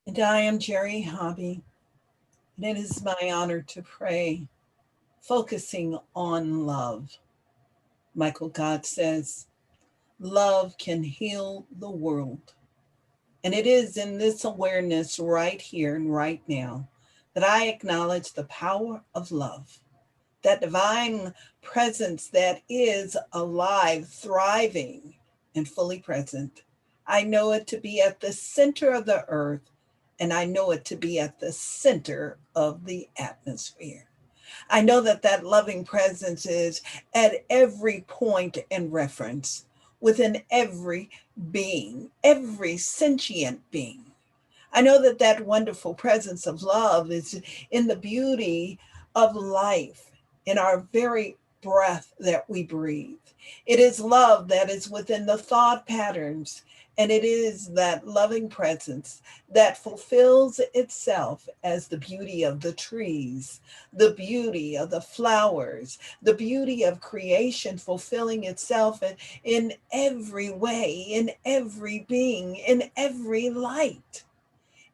And I am Jerry Hobby, and it is my honor to pray, focusing on love. Michael God says, love can heal the world. And it is in this awareness right here and right now that I acknowledge the power of love, that divine presence that is alive, thriving, and fully present. I know it to be at the center of the earth, and I know it to be at the center of the atmosphere. I know that that loving presence is at every point and reference within every being, every sentient being. I know that that wonderful presence of love is in the beauty of life, in our very breath that we breathe. It is love that is within the thought patterns, and it is that loving presence that fulfills itself as the beauty of the trees, the beauty of the flowers, the beauty of creation fulfilling itself in every way, in every being, in every light.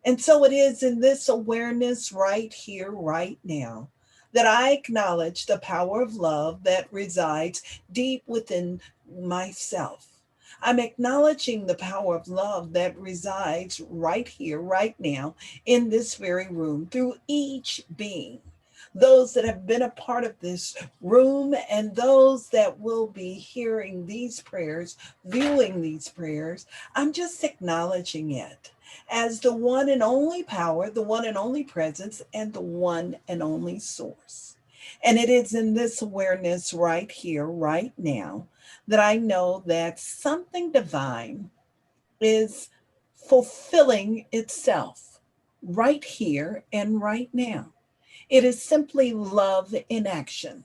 And so it is in this awareness right here, right now, that I acknowledge the power of love that resides deep within myself. I'm acknowledging the power of love that resides right here, right now, in this very room, through each being. Those that have been a part of this room and those that will be hearing these prayers, viewing these prayers, I'm just acknowledging it as the one and only power, the one and only presence, and the one and only source. And it is in this awareness right here, right now, that I know that something divine is fulfilling itself right here and right now. It is simply love in action.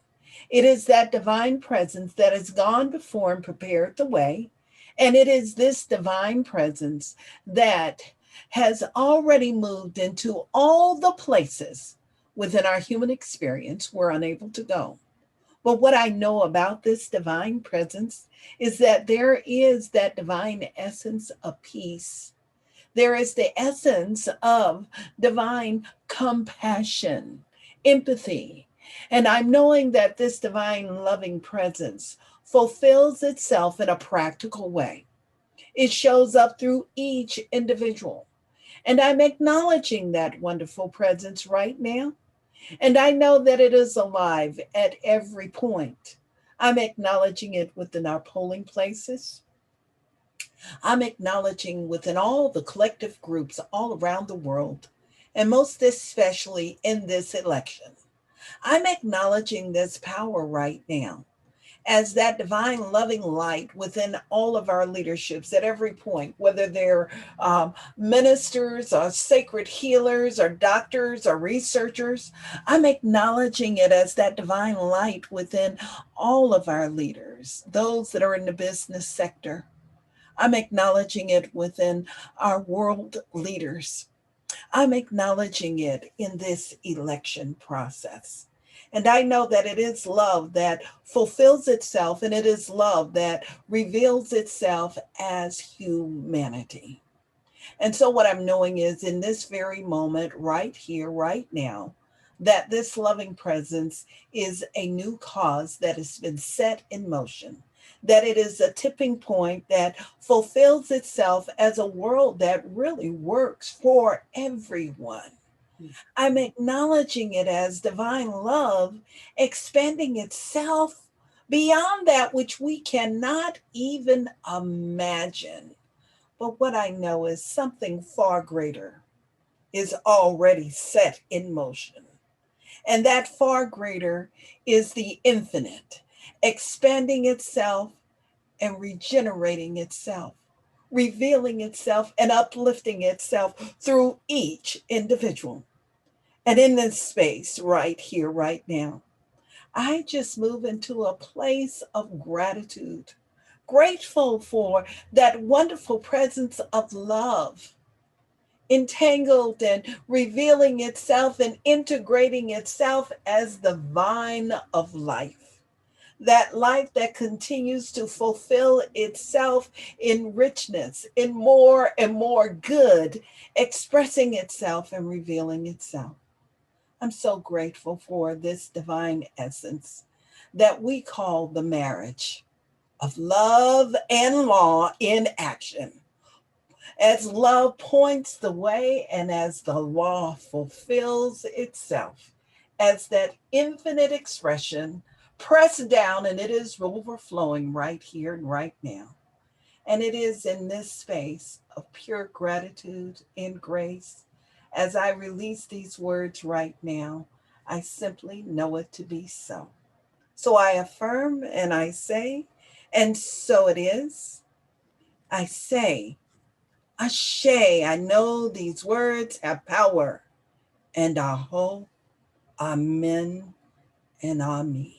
It is that divine presence that has gone before and prepared the way. And it is this divine presence that has already moved into all the places within our human experience we're unable to go. But what I know about this divine presence is that there is that divine essence of peace. There is the essence of divine compassion, empathy. And I'm knowing that this divine loving presence fulfills itself in a practical way. It shows up through each individual. And I'm acknowledging that wonderful presence right now. And I know that it is alive at every point. I'm acknowledging it within our polling places. I'm acknowledging within all the collective groups all around the world, and most especially in this election. I'm acknowledging this power right now as that divine loving light within all of our leaderships at every point, whether they're ministers or sacred healers or doctors or researchers. I'm acknowledging it as that divine light within all of our leaders, those that are in the business sector. I'm acknowledging it within our world leaders. I'm acknowledging it in this election process. And I know that it is love that fulfills itself, and it is love that reveals itself as humanity. And so, what I'm knowing is in this very moment, right here, right now, that this loving presence is a new cause that has been set in motion, that it is a tipping point that fulfills itself as a world that really works for everyone. I'm acknowledging it as divine love expanding itself beyond that which we cannot even imagine. But what I know is something far greater is already set in motion. And that far greater is the infinite, expanding itself and regenerating itself, revealing itself and uplifting itself through each individual. And in this space, right here, right now, I just move into a place of gratitude, grateful for that wonderful presence of love, entangled and revealing itself and integrating itself as the vine of life. that life that continues to fulfill itself in richness, in more and more good, expressing itself and revealing itself. I'm so grateful for this divine essence that we call the marriage of love and law in action. As love points the way and as the law fulfills itself, as that infinite expression pressed down and it is overflowing right here and right now. And it is in this space of pure gratitude and grace. As I release these words right now, I simply know it to be so. So I affirm and I say, and so it is. I say, Ashe, I know these words have power. And Aho, Amen, and Ami.